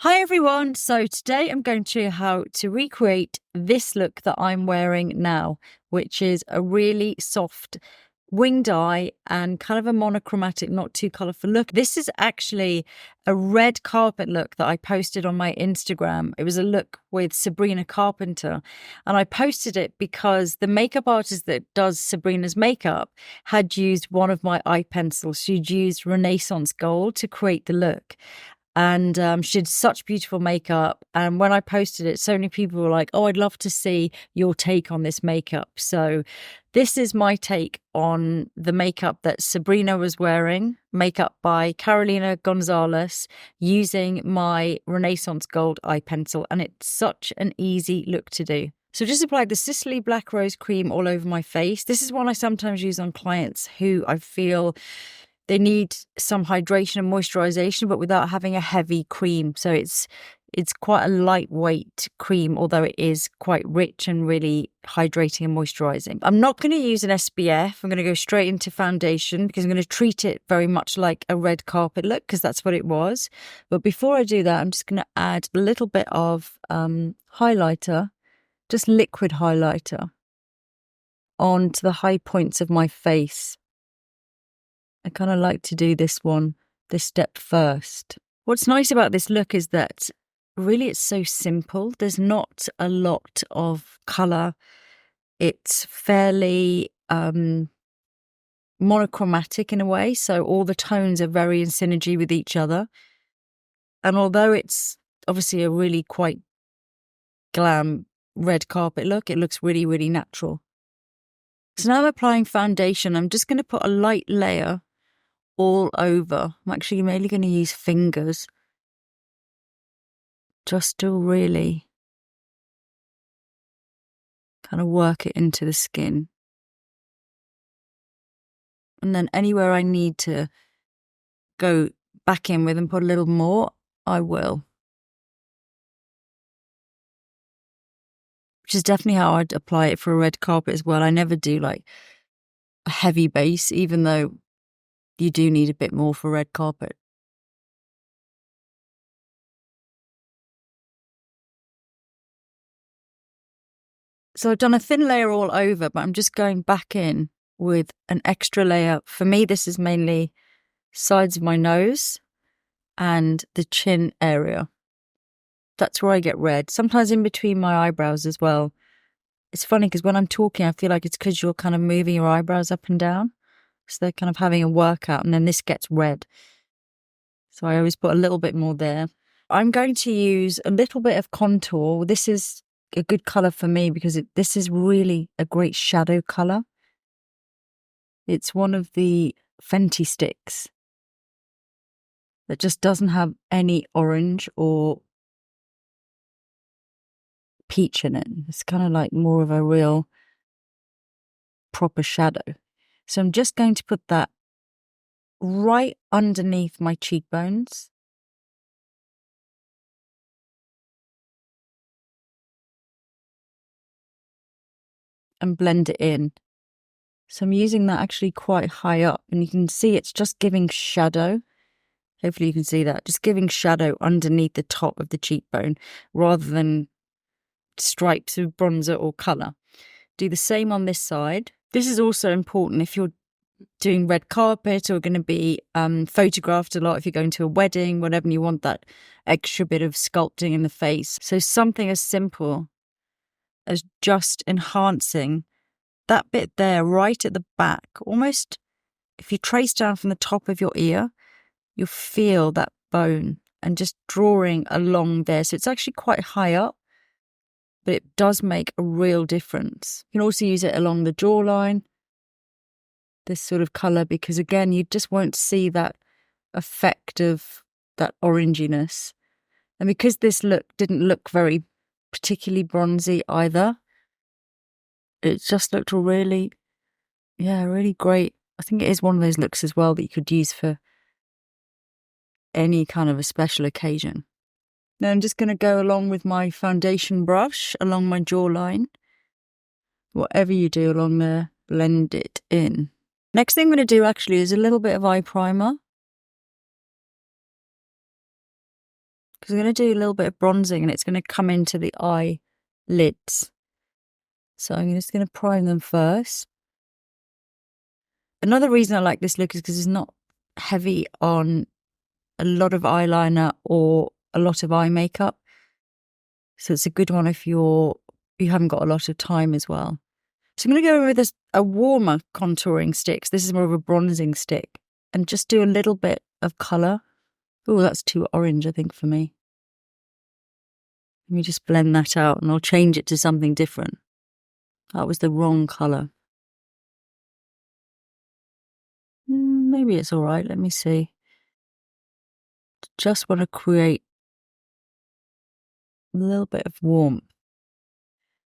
Hi everyone, so today I'm going to show you how to recreate this look that I'm wearing now, which is a really soft winged eye and kind of a monochromatic, not too colourful look. This is actually a red carpet look that I posted on my Instagram. It was a look with Sabrina Carpenter, and I posted it because the makeup artist that does Sabrina's makeup had used one of my eye pencils. She'd used Renaissance Gold to create the look. And she did such beautiful makeup. And when I posted it, so many people were like, oh, I'd love to see your take on this makeup. So this is my take on the makeup that Sabrina was wearing, makeup by Carolina Gonzalez, using my Renaissance Gold eye pencil. And it's such an easy look to do. So just applied the Sicily Black Rose Cream all over my face. This is one I sometimes use on clients who I feel they need some hydration and moisturization, but without having a heavy cream. So it's quite a lightweight cream, although it is quite rich and really hydrating and moisturizing. I'm not going to use an SPF. I'm going to go straight into foundation because I'm going to treat it very much like a red carpet look, because that's what it was. But before I do that, I'm just going to add a little bit of highlighter, just liquid highlighter, onto the high points of my face. I kind of like to do this step first. What's nice about this look is that really it's so simple. There's not a lot of colour. It's fairly monochromatic in a way, so all the tones are very in synergy with each other. And although it's obviously a really quite glam red carpet look, it looks really, really natural. So now I'm applying foundation. I'm just going to put a light layer all over. I'm actually mainly going to use fingers just to really kind of work it into the skin. And then anywhere I need to go back in with and put a little more, I will. Which is definitely how I'd apply it for a red carpet as well. I never do like a heavy base, even though you do need a bit more for red carpet. So I've done a thin layer all over, but I'm just going back in with an extra layer. For me, this is mainly sides of my nose and the chin area. That's where I get red. Sometimes in between my eyebrows as well. It's funny because when I'm talking, I feel like it's because you're kind of moving your eyebrows up and down. So they're kind of having a workout, and then this gets red. So I always put a little bit more there. I'm going to use a little bit of contour. This is a good colour for me because this is really a great shadow colour. It's one of the Fenty sticks that just doesn't have any orange or peach in it. It's kind of like more of a real proper shadow. So I'm just going to put that right underneath my cheekbones. And blend it in. So I'm using that actually quite high up, and you can see it's just giving shadow. Hopefully you can see that, just giving shadow underneath the top of the cheekbone rather than stripes of bronzer or colour. Do the same on this side. This is also important if you're doing red carpet or going to be photographed a lot, if you're going to a wedding, whatever, and you want that extra bit of sculpting in the face. So something as simple as just enhancing that bit there right at the back. Almost if you trace down from the top of your ear, you'll feel that bone and just drawing along there. So it's actually quite high up, but it does make a real difference. You can also use it along the jawline, this sort of colour, because again, you just won't see that effect of that oranginess. And because this look didn't look very particularly bronzy either, it just looked really, really great. I think it is one of those looks as well that you could use for any kind of a special occasion. Now I'm just going to go along with my foundation brush along my jawline. Whatever you do along there, blend it in. Next thing I'm going to do actually is a little bit of eye primer. because I'm going to do a little bit of bronzing and it's going to come into the eyelids. So I'm just going to prime them first. Another reason I like this look is because it's not heavy on a lot of eyeliner or a lot of eye makeup. So it's a good one if you haven't got a lot of time as well. So I'm going to go in with a warmer contouring stick. So this is more of a bronzing stick. And just do a little bit of colour. Oh, that's too orange, I think, for me. Let me just blend that out and I'll change it to something different. That was the wrong colour. Maybe it's all right. Let me see. Just want to create a little bit of warmth.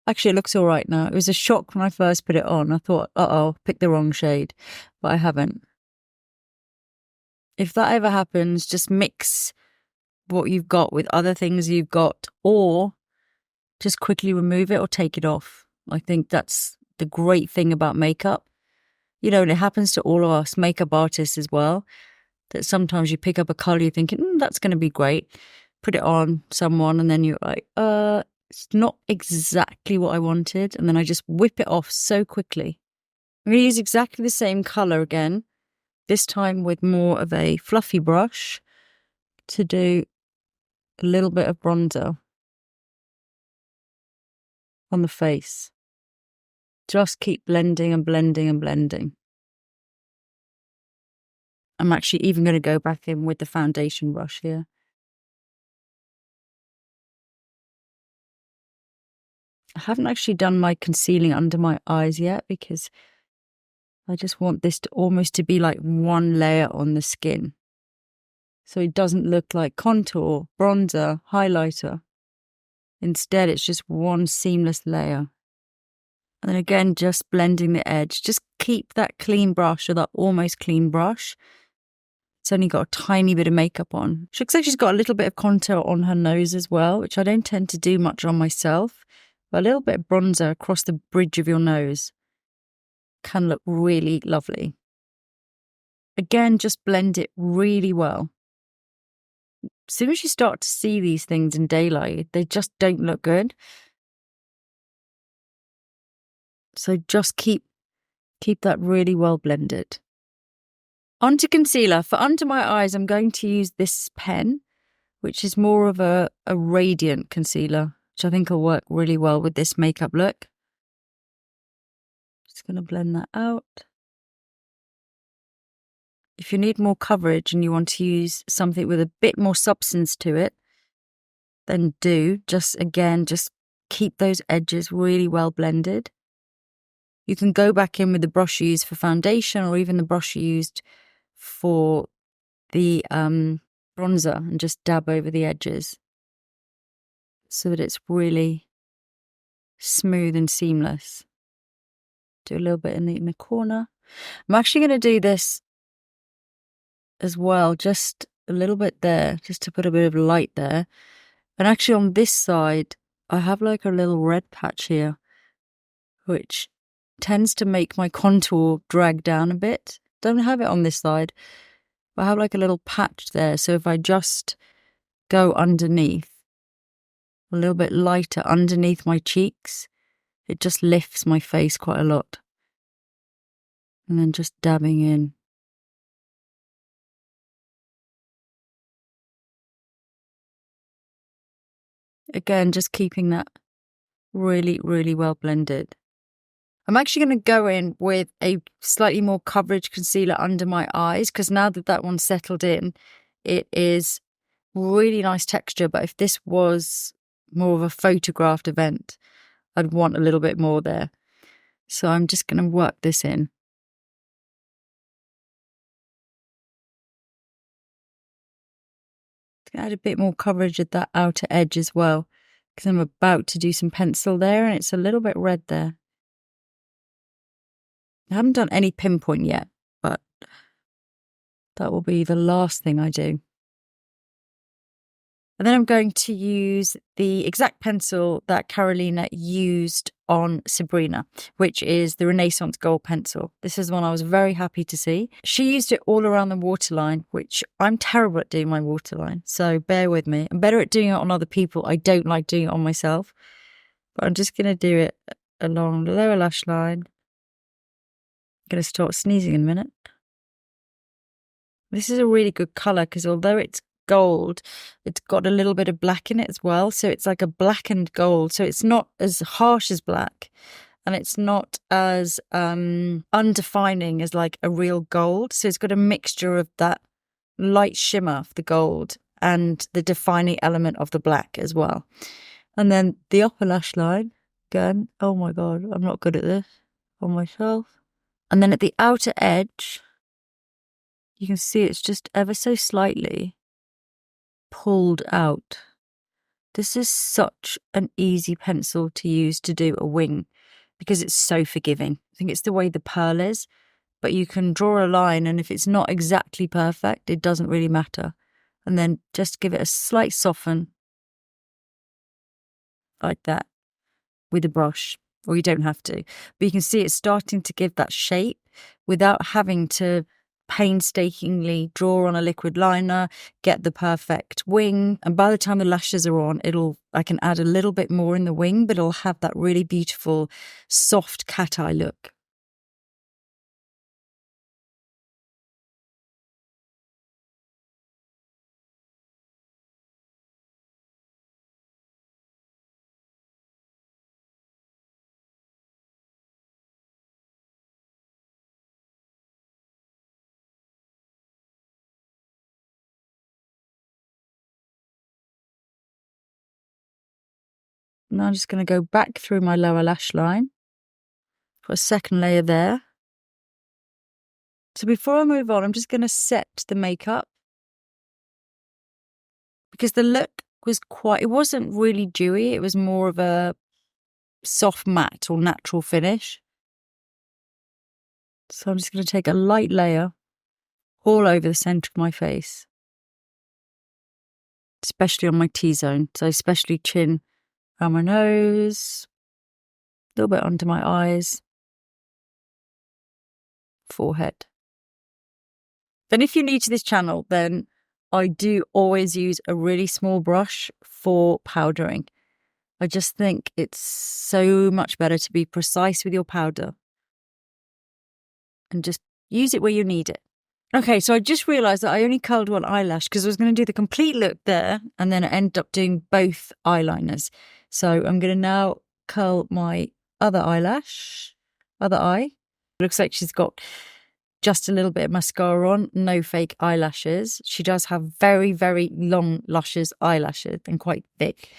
Actually, it looks all right now. It was a shock when I first put it on. I thought, uh-oh, picked the wrong shade. But I haven't. If that ever happens, just mix what you've got with other things you've got, or just quickly remove it or take it off. I think that's the great thing about makeup. You know, and it happens to all of us makeup artists as well, that sometimes you pick up a colour, you're thinking, that's going to be great. Put it on someone and then you're like, it's not exactly what I wanted. And then I just whip it off so quickly. I'm going to use exactly the same colour again, this time with more of a fluffy brush to do a little bit of bronzer on the face. Just keep blending and blending and blending. I'm actually even going to go back in with the foundation brush here. I haven't actually done my concealing under my eyes yet because I just want this to almost to be like one layer on the skin. So it doesn't look like contour, bronzer, highlighter. Instead, it's just one seamless layer. And then again, just blending the edge. Just keep that clean brush or that almost clean brush. It's only got a tiny bit of makeup on. She looks like she's got a little bit of contour on her nose as well, which I don't tend to do much on myself. But a little bit of bronzer across the bridge of your nose can look really lovely. Again, just blend it really well. As soon as you start to see these things in daylight, they just don't look good. So just keep that really well blended. Onto concealer. For under my eyes, I'm going to use this pen, which is more of a radiant concealer, which I think will work really well with this makeup look. Just going to blend that out. If you need more coverage and you want to use something with a bit more substance to it, then do. Just keep those edges really well blended. You can go back in with the brush you used for foundation or even the brush you used for the bronzer and just dab over the edges so that it's really smooth and seamless. Do a little bit in the corner. I'm actually going to do this as well, just a little bit there, just to put a bit of light there. And actually on this side, I have like a little red patch here, which tends to make my contour drag down a bit. Don't have it on this side, but I have like a little patch there. So if I just go underneath, a little bit lighter underneath my cheeks, it just lifts my face quite a lot. And then just dabbing in. Again, just keeping that really, really well blended. I'm actually going to go in with a slightly more coverage concealer under my eyes because now that one's settled in, it is really nice texture. But if this was more of a photographed event, I'd want a little bit more there. So I'm just going to work this in. Add a bit more coverage at that outer edge as well because I'm about to do some pencil there and it's a little bit red there. I haven't done any pinpoint yet, but that will be the last thing I do. And then I'm going to use the exact pencil that Carolina used on Sabrina, which is the Renaissance Gold Pencil. This is one I was very happy to see. She used it all around the waterline, which I'm terrible at doing my waterline, so bear with me. I'm better at doing it on other people. I don't like doing it on myself. But I'm just going to do it along the lower lash line. I'm going to start sneezing in a minute. This is a really good colour because although it's gold, it's got a little bit of black in it as well. So it's like a blackened gold. So it's not as harsh as black and it's not as undefining as like a real gold. So it's got a mixture of that light shimmer of the gold and the defining element of the black as well. And then the upper lash line, again, oh my God, I'm not good at this on myself. And then at the outer edge, you can see it's just ever so slightly pulled out. This is such an easy pencil to use to do a wing because it's so forgiving. I think it's the way the pearl is, but you can draw a line and if it's not exactly perfect, it doesn't really matter. And then just give it a slight soften like that with a brush, or you don't have to. But you can see it's starting to give that shape without having to painstakingly draw on a liquid liner, get the perfect wing. And by the time the lashes are on, I can add a little bit more in the wing, but it'll have that really beautiful, soft cat eye look. Now I'm just going to go back through my lower lash line, put a second layer there. So before I move on, I'm just going to set the makeup because the look was it wasn't really dewy. It was more of a soft matte or natural finish. So I'm just going to take a light layer all over the centre of my face, especially on my T-zone. So especially chin, around my nose, a little bit under my eyes, forehead. Then if you're new to this channel, then I do always use a really small brush for powdering. I just think it's so much better to be precise with your powder and just use it where you need it. Okay, so I just realised that I only curled one eyelash because I was going to do the complete look there and then I ended up doing both eyeliners. So I'm going to now curl my other eye. It looks like she's got just a little bit of mascara on, no fake eyelashes. She does have very, very long, luscious eyelashes and quite thick.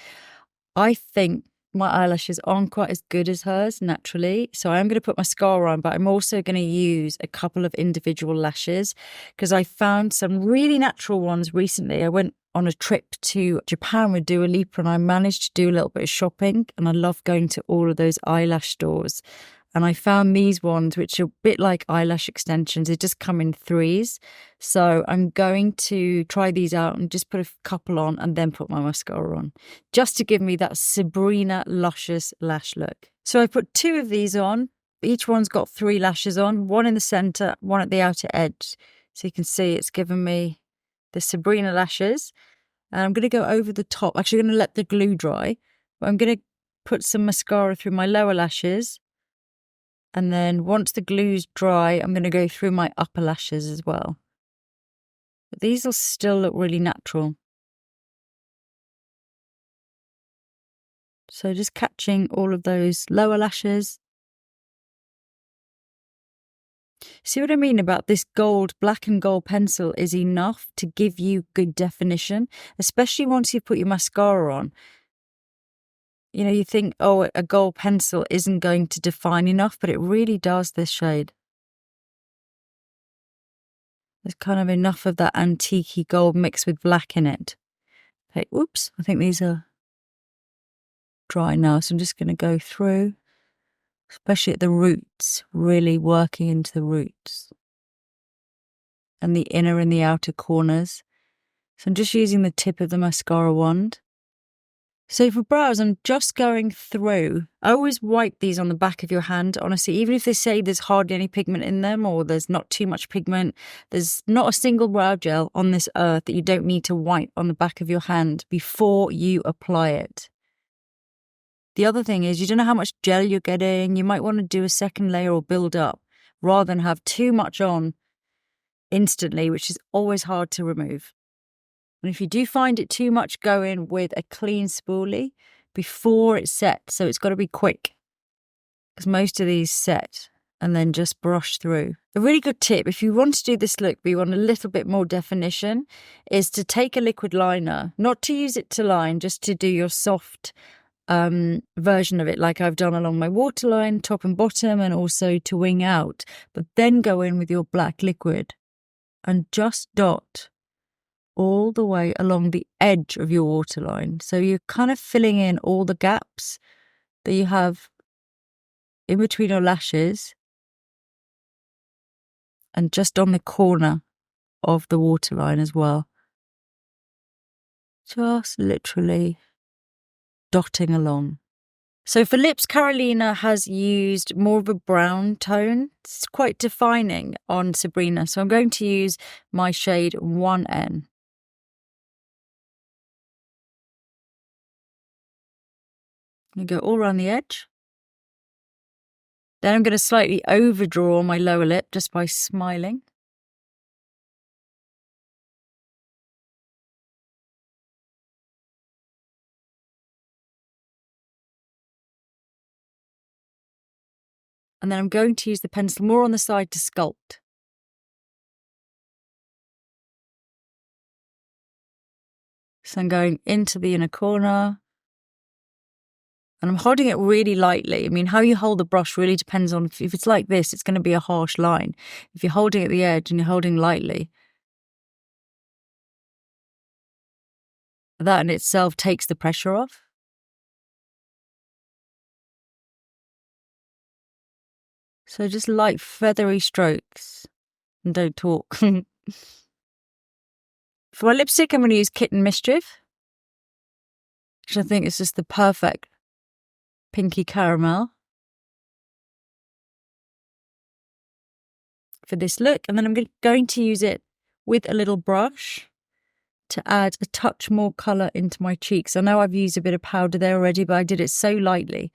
I think my eyelashes aren't quite as good as hers naturally. So I'm going to put mascara on, but I'm also going to use a couple of individual lashes because I found some really natural ones recently. I went on a trip to Japan with Dua Lipa and I managed to do a little bit of shopping and I love going to all of those eyelash stores. And I found these ones, which are a bit like eyelash extensions. They just come in threes. So I'm going to try these out and just put a couple on and then put my mascara on, just to give me that Sabrina luscious lash look. So I put 2 of these on. Each one's got 3 lashes on, one in the centre, one at the outer edge. So you can see it's given me the Sabrina lashes. And I'm going to go over the top. Actually, I'm going to let the glue dry. But I'm going to put some mascara through my lower lashes. And then once the glue's dry, I'm going to go through my upper lashes as well. But these will still look really natural. So just catching all of those lower lashes. See what I mean about this gold, black and gold pencil is enough to give you good definition, especially once you put your mascara on. You know, you think, oh, a gold pencil isn't going to define enough, but it really does this shade. There's kind of enough of that antique-y gold mixed with black in it. Okay, oops, I think these are dry now, so I'm just going to go through, especially at the roots, really working into the roots. And the inner and the outer corners. So I'm just using the tip of the mascara wand. So for brows, I'm just going through. I always wipe these on the back of your hand, honestly, even if they say there's hardly any pigment in them or there's not too much pigment. There's not a single brow gel on this earth that you don't need to wipe on the back of your hand before you apply it. The other thing is you don't know how much gel you're getting. You might want to do a second layer or build up rather than have too much on instantly, which is always hard to remove. And if you do find it too much, go in with a clean spoolie before it's set. So it's got to be quick because most of these set and then just brush through. A really good tip, if you want to do this look but you want a little bit more definition, is to take a liquid liner, not to use it to line, just to do your soft version of it like I've done along my waterline, top and bottom, and also to wing out. But then go in with your black liquid and just dot all the way along the edge of your waterline. So you're kind of filling in all the gaps that you have in between your lashes and just on the corner of the waterline as well. Just literally dotting along. So for lips, Carolina has used more of a brown tone. It's quite defining on Sabrina. So I'm going to use my shade 1N. I'm going to go all around the edge. Then I'm going to slightly overdraw my lower lip just by smiling. And then I'm going to use the pencil more on the side to sculpt. So I'm going into the inner corner. And I'm holding it really lightly. I mean, how you hold the brush really depends on, if it's like this, it's going to be a harsh line. If you're holding at the edge and you're holding lightly, that in itself takes the pressure off. So just light feathery strokes and don't talk. For my lipstick, I'm going to use Kitten Mischief, which I think is just the perfect pinky caramel for this look. And then I'm going to use it with a little brush to add a touch more colour into my cheeks. I know I've used a bit of powder there already, but I did it so lightly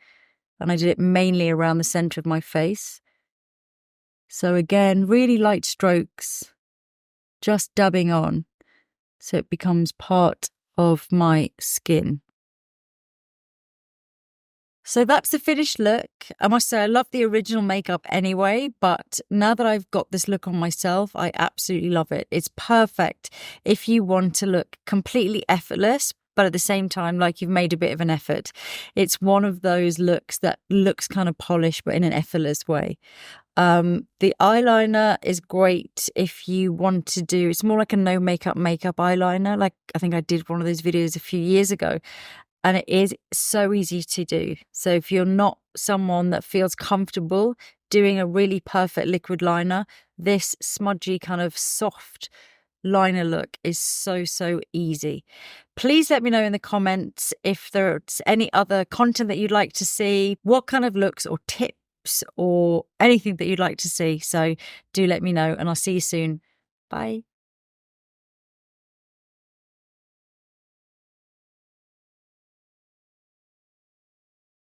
and I did it mainly around the centre of my face. So again, really light strokes, just dabbing on so it becomes part of my skin. So that's the finished look. I must say I love the original makeup anyway, but now that I've got this look on myself, I absolutely love it. It's perfect if you want to look completely effortless, but at the same time, like you've made a bit of an effort. It's one of those looks that looks kind of polished, but in an effortless way. The eyeliner is great if you want to do, it's more like a no makeup eyeliner. Like I think I did one of those videos a few years ago. And it is so easy to do. So if you're not someone that feels comfortable doing a really perfect liquid liner, this smudgy kind of soft liner look is so easy. Please let me know in the comments if there's any other content that you'd like to see, what kind of looks or tips or anything that you'd like to see. So do let me know and I'll see you soon. Bye.